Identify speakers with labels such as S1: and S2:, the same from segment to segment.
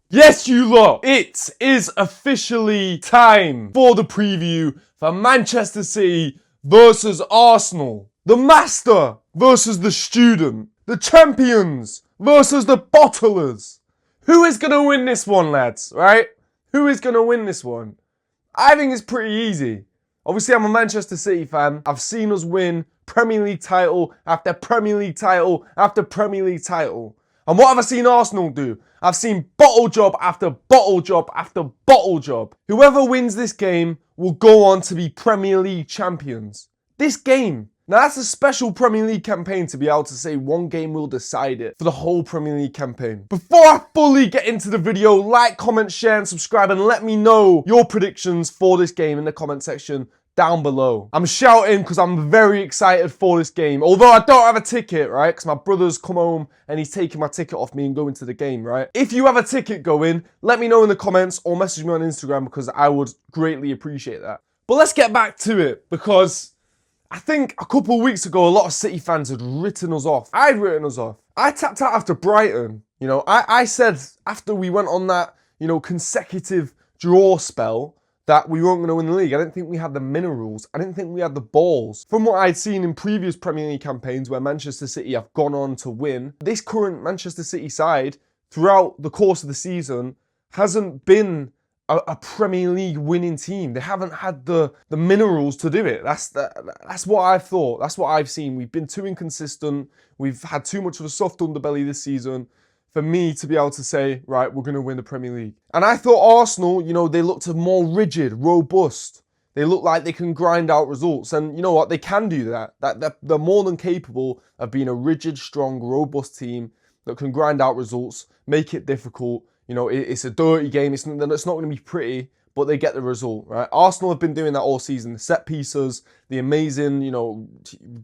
S1: Yes, you lot! It is officially time for the preview for Manchester City versus Arsenal. The master versus the student. The champions versus the bottlers. Who is going to win this one, lads, right? Who is going to win this one? I think it's pretty easy. Obviously, I'm a Manchester City fan. I've seen us win Premier League title after Premier League title after Premier League title. And what have I seen Arsenal do? I've seen bottle job after bottle job after bottle job. Whoever wins this game will go on to be Premier League champions. This game. Now that's a special Premier League campaign to be able to say one game will decide it for the whole Premier League campaign. Before I fully get into the video, like, comment, share and subscribe and let me know your predictions for this game in the comment section down below. I'm shouting because I'm very excited for this game. Although I don't have a ticket, right? Because my brother's come home and he's taking my ticket off me and going to the game, right? If you have a ticket going, let me know in the comments or message me on Instagram because I would greatly appreciate that. But let's get back to it because I think a couple of weeks ago, a lot of City fans had written us off. I'd written us off. I tapped out after Brighton. You know, I said after we went on that, consecutive draw spell, that we weren't going to win the league. I didn't think we had the minerals. I didn't think we had the balls. From what I'd seen in previous Premier League campaigns where Manchester City have gone on to win, this current Manchester City side, throughout the course of the season, hasn't been a Premier League winning team. They haven't had the minerals to do it. That's what I've thought. That's what I've seen. We've been too inconsistent. We've had too much of a soft underbelly this season for me to be able to say, right, we're going to win the Premier League. And I thought Arsenal, they looked more rigid, robust. They look like they can grind out results. And you know what? They can do that. They're more than capable of being a rigid, strong, robust team that can grind out results, make it difficult. It's a dirty game. It's not going to be pretty, but they get the result, right? Arsenal have been doing that all season. The set pieces, the amazing,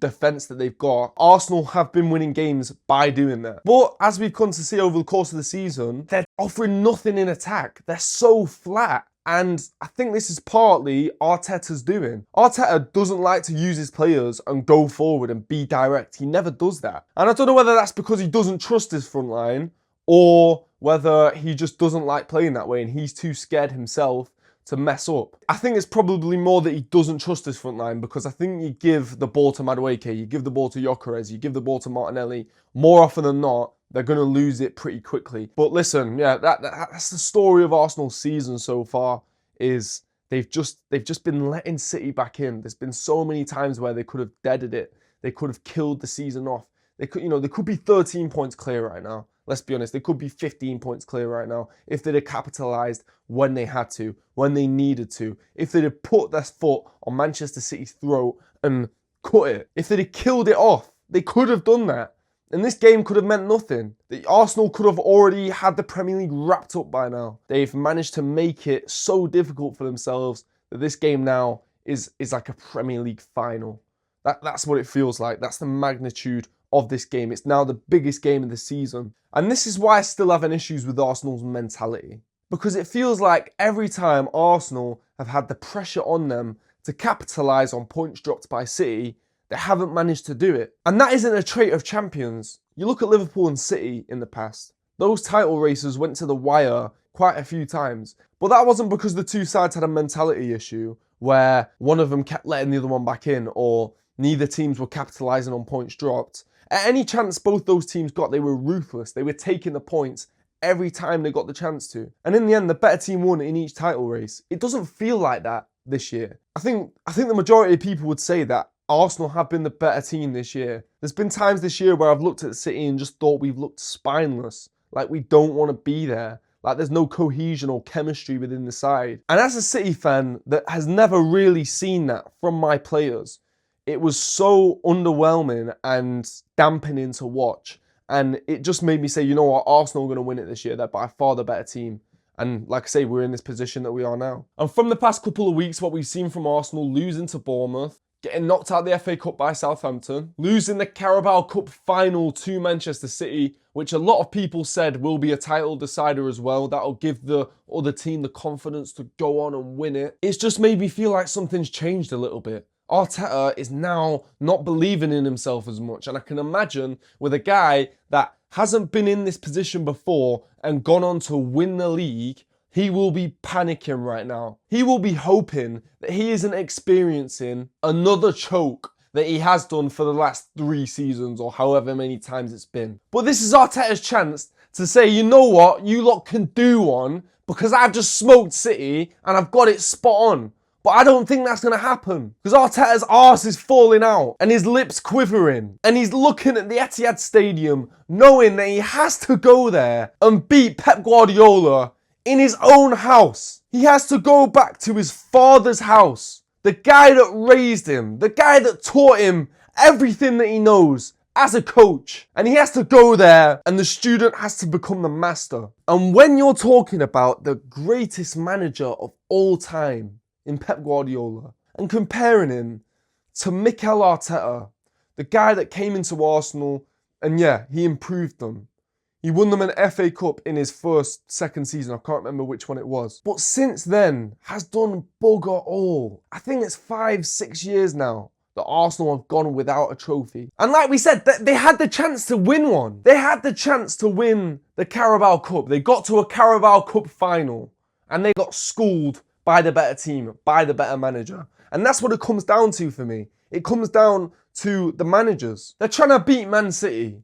S1: defense that they've got. Arsenal have been winning games by doing that. But as we've come to see over the course of the season, they're offering nothing in attack. They're so flat. And I think this is partly Arteta's doing. Arteta doesn't like to use his players and go forward and be direct. He never does that. And I don't know whether that's because he doesn't trust his front line or whether he just doesn't like playing that way and he's too scared himself to mess up. I think it's probably more that he doesn't trust his front line because I think you give the ball to Madueke, you give the ball to Gyökeres, you give the ball to Martinelli, more often than not, they're going to lose it pretty quickly. But listen, yeah, that's the story of Arsenal's season so far, is they've just been letting City back in. There's been so many times where they could have deaded it. They could have killed the season off. They could be 13 points clear right now. Let's be honest, they could be 15 points clear right now if they'd have capitalised when they had to, when they needed to. If they'd have put their foot on Manchester City's throat and cut it. If they'd have killed it off, they could have done that. And this game could have meant nothing. The Arsenal could have already had the Premier League wrapped up by now. They've managed to make it so difficult for themselves that this game now is like a Premier League final. That's what it feels like. That's the magnitude of this game. It's now the biggest game of the season. And this is why I still have an issues with Arsenal's mentality. Because it feels like every time Arsenal have had the pressure on them to capitalise on points dropped by City, they haven't managed to do it. And that isn't a trait of champions. You look at Liverpool and City in the past. Those title races went to the wire quite a few times. But that wasn't because the two sides had a mentality issue where one of them kept letting the other one back in or neither teams were capitalising on points dropped. At any chance both those teams got, they were ruthless. They were taking the points every time they got the chance to. And in the end, the better team won in each title race. It doesn't feel like that this year. I think the majority of people would say that Arsenal have been the better team this year. There's been times this year where I've looked at City and just thought we've looked spineless. Like we don't want to be there. Like there's no cohesion or chemistry within the side. And as a City fan that has never really seen that from my players, it was so underwhelming and dampening to watch. And it just made me say, you know what, Arsenal are going to win it this year. They're by far the better team. And like I say, we're in this position that we are now. And from the past couple of weeks, what we've seen from Arsenal, losing to Bournemouth, getting knocked out of the FA Cup by Southampton, losing the Carabao Cup final to Manchester City, which a lot of people said will be a title decider as well. That'll give the other team the confidence to go on and win it. It's just made me feel like something's changed a little bit. Arteta is now not believing in himself as much. And I can imagine with a guy that hasn't been in this position before and gone on to win the league, he will be panicking right now. He will be hoping that he isn't experiencing another choke that he has done for the last 3 seasons or however many times it's been. But this is Arteta's chance to say, you know what, you lot can do one because I've just smoked City and I've got it spot on. But I don't think that's going to happen because Arteta's arse is falling out and his lips quivering and he's looking at the Etihad Stadium knowing that he has to go there and beat Pep Guardiola in his own house. He has to go back to his father's house, the guy that raised him, the guy that taught him everything that he knows as a coach. And he has to go there and the student has to become the master. And when you're talking about the greatest manager of all time in Pep Guardiola and comparing him to Mikel Arteta, the guy that came into Arsenal and yeah, he improved them. He won them an FA Cup in his second season. I can't remember which one it was. But since then, has done bugger all. I think it's 5-6 years now that Arsenal have gone without a trophy. And like we said, they had the chance to win one. They had the chance to win the Carabao Cup. They got to a Carabao Cup final and they got schooled by the better team, by the better manager. And that's what it comes down to for me. It comes down to the managers. They're trying to beat Man City.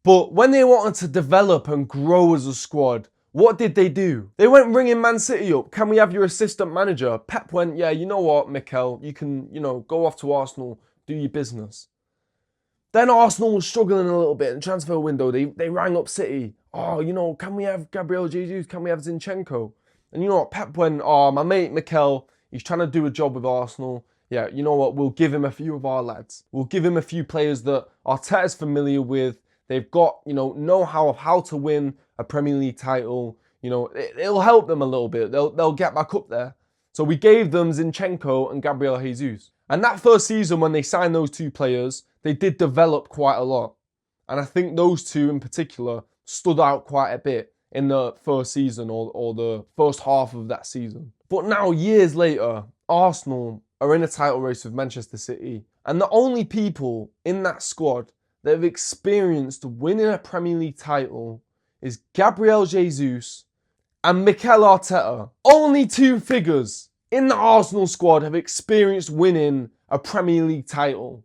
S1: But when they wanted to develop and grow as a squad, what did they do? They went ringing Man City up. Can we have your assistant manager? Pep went, yeah, you know what, Mikel, you can, go off to Arsenal, do your business. Then Arsenal was struggling a little bit in the transfer window. They rang up City. Oh, can we have Gabriel Jesus? Can we have Zinchenko? And you know what, Pep went, my mate Mikel, he's trying to do a job with Arsenal. Yeah, you know what, we'll give him a few of our lads. We'll give him a few players that Arteta's familiar with. They've got, know-how of how to win a Premier League title. It'll help them a little bit. They'll get back up there. So we gave them Zinchenko and Gabriel Jesus. And that first season when they signed those 2 players, they did develop quite a lot. And I think those 2 in particular stood out quite a bit in the first season or the first half of that season. But now, years later, Arsenal are in a title race with Manchester City. And the only people in that squad that have experienced winning a Premier League title is Gabriel Jesus and Mikel Arteta. Only 2 figures in the Arsenal squad have experienced winning a Premier League title.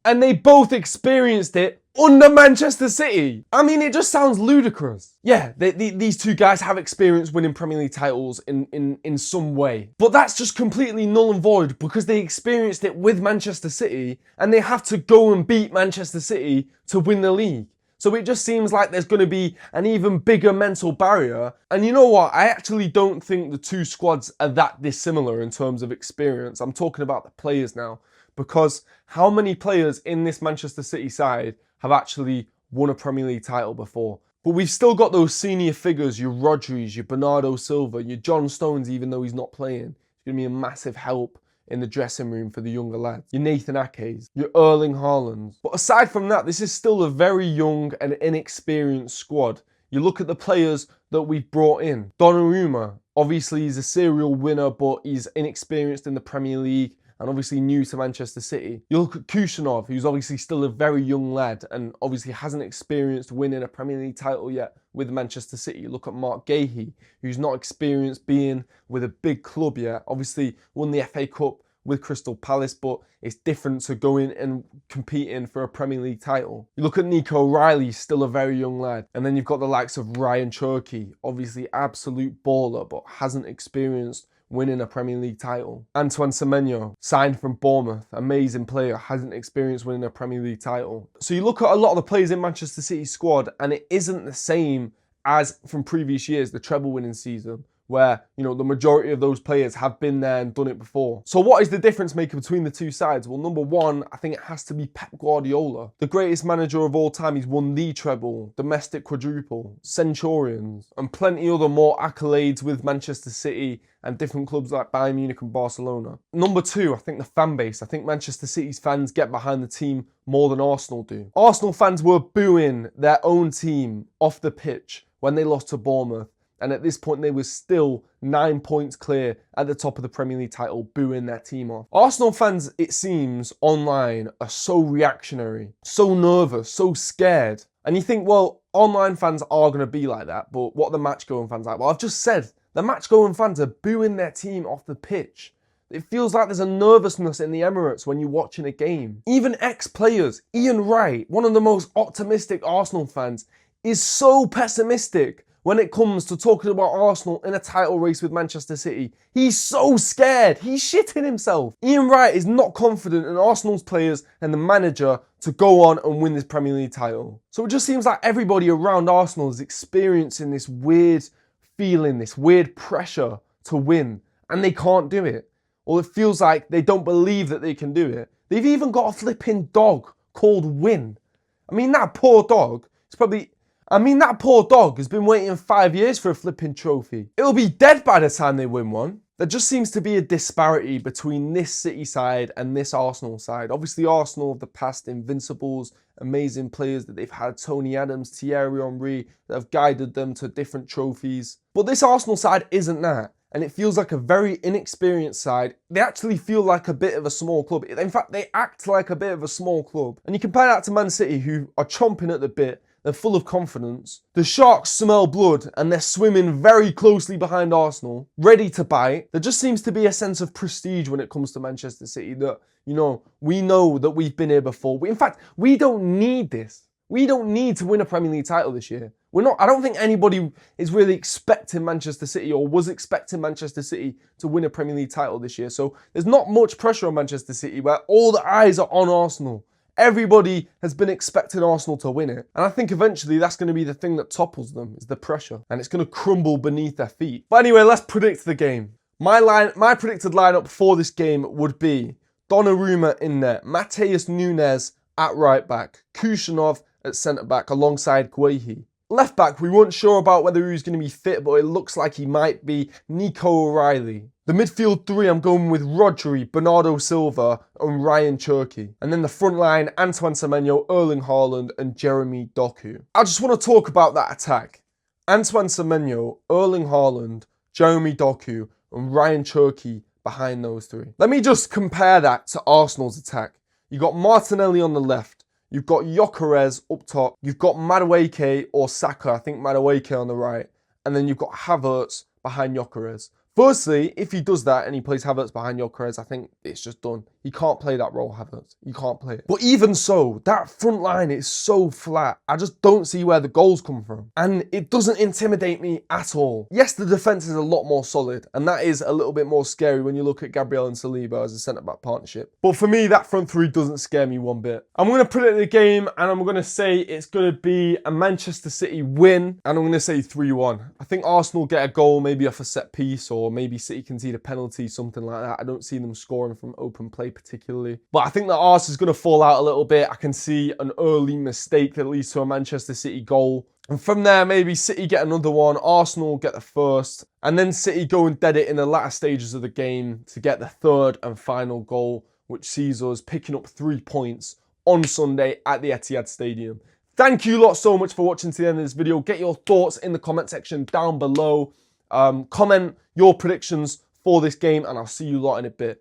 S1: And they both experienced it under Manchester City. I mean, it just sounds ludicrous. Yeah, these 2 guys have experienced winning Premier League titles in some way. But that's just completely null and void because they experienced it with Manchester City and they have to go and beat Manchester City to win the league. So it just seems like there's going to be an even bigger mental barrier. And you know what? I actually don't think the 2 squads are that dissimilar in terms of experience. I'm talking about the players now. Because how many players in this Manchester City side have actually won a Premier League title before? But we've still got those senior figures, your Rodris, your Bernardo Silva, your John Stones, even though he's not playing. It's going to be a massive help in the dressing room for the younger lads. Your Nathan Ake's, your Erling Haaland. But aside from that, this is still a very young and inexperienced squad. You look at the players that we've brought in. Donnarumma, obviously he's a serial winner, but he's inexperienced in the Premier League and obviously new to Manchester City. You look at Kusanov, who's obviously still a very young lad and obviously hasn't experienced winning a Premier League title yet with Manchester City. You look at Mark Gahey, who's not experienced being with a big club yet. Obviously won the FA Cup with Crystal Palace, but it's different to going and competing for a Premier League title. You look at Nico Riley, still a very young lad. And then you've got the likes of Ryan Cherky, obviously absolute baller, but hasn't experienced winning a Premier League title. Antoine Semenyo, signed from Bournemouth, amazing player, hasn't experienced winning a Premier League title. So you look at a lot of the players in Manchester City's squad and it isn't the same as from previous years, the treble winning season, where, the majority of those players have been there and done it before. So what is the difference maker between the 2 sides? Well, number 1, I think it has to be Pep Guardiola. The greatest manager of all time. He's won the treble, domestic quadruple, Centurions, and plenty other more accolades with Manchester City and different clubs like Bayern Munich and Barcelona. Number 2, I think the fan base. I think Manchester City's fans get behind the team more than Arsenal do. Arsenal fans were booing their own team off the pitch when they lost to Bournemouth. And at this point, they were still 9 points clear at the top of the Premier League title, booing their team off. Arsenal fans, it seems, online are so reactionary, so nervous, so scared. And you think, well, online fans are going to be like that, but what are the match-going fans like? Well, I've just said, the match-going fans are booing their team off the pitch. It feels like there's a nervousness in the Emirates when you're watching a game. Even ex-players, Ian Wright, one of the most optimistic Arsenal fans, is so pessimistic when it comes to talking about Arsenal in a title race with Manchester City. He's so scared. He's shitting himself. Ian Wright is not confident in Arsenal's players and the manager to go on and win this Premier League title. So it just seems like everybody around Arsenal is experiencing this weird feeling, this weird pressure to win, and they can't do it. Or it feels like they don't believe that they can do it. They've even got a flipping dog called Win. I mean, that poor dog has been waiting 5 years for a flipping trophy. It'll be dead by the time they win one. There just seems to be a disparity between this City side and this Arsenal side. Obviously, Arsenal of the past, invincibles, amazing players that they've had, Tony Adams, Thierry Henry, that have guided them to different trophies. But this Arsenal side isn't that. And it feels like a very inexperienced side. They actually feel like a bit of a small club. In fact, they act like a bit of a small club. And you compare that to Man City, who are chomping at the bit. They're full of confidence. The Sharks smell blood and they're swimming very closely behind Arsenal, ready to bite. There just seems to be a sense of prestige when it comes to Manchester City that, you know, we know that we've been here before. In fact, we don't need this. We don't need to win a Premier League title this year. I don't think anybody is really expecting Manchester City or was expecting Manchester City to win a Premier League title this year. So there's not much pressure on Manchester City where all the eyes are on Arsenal. Everybody has been expecting Arsenal to win it. And I think eventually that's going to be the thing that topples them, is the pressure. And it's going to crumble beneath their feet. But anyway, let's predict the game. My predicted lineup for this game would be Donnarumma in net, Matheus Nunes at right back, Kushunov at centre back alongside Guehi. Left back, we weren't sure about whether he was going to be fit, but it looks like he might be, Nico O'Reilly. The midfield three, I'm going with Rodri, Bernardo Silva and Ryan Cherki. And then the front line, Antoine Semenyo, Erling Haaland and Jeremy Doku. I just want to talk about that attack. Antoine Semenyo, Erling Haaland, Jeremy Doku and Ryan Cherki behind those three. Let me just compare that to Arsenal's attack. You got Martinelli on the left. You've got Gyökeres up top. You've got Madueke or Saka, I think Madueke on the right. And then you've got Havertz behind Gyökeres. Firstly, if he does that and he plays Havertz behind Gyökeres, I think it's just done. He can't play that role, Havertz. You can't play it. But even so, that front line is so flat. I just don't see where the goals come from. And it doesn't intimidate me at all. Yes, the defence is a lot more solid. And that is a little bit more scary when you look at Gabriel and Saliba as a centre-back partnership. But for me, that front three doesn't scare me one bit. I'm going to predict the game and I'm going to say it's going to be a Manchester City win. And I'm going to say 3-1. I think Arsenal get a goal maybe off a set piece or maybe City concede a penalty, something like that. I don't see them scoring from open play particularly. But I think that Arsenal is going to fall out a little bit. I can see an early mistake that leads to a Manchester City goal. And from there, maybe City get another one, Arsenal get the first, and then City go and dead it in the latter stages of the game to get the third and final goal, which sees us picking up 3 points on Sunday at the Etihad Stadium. Thank you lot so much for watching to the end of this video. Get your thoughts in the comment section down below. Comment your predictions for this game, and I'll see you lot in a bit.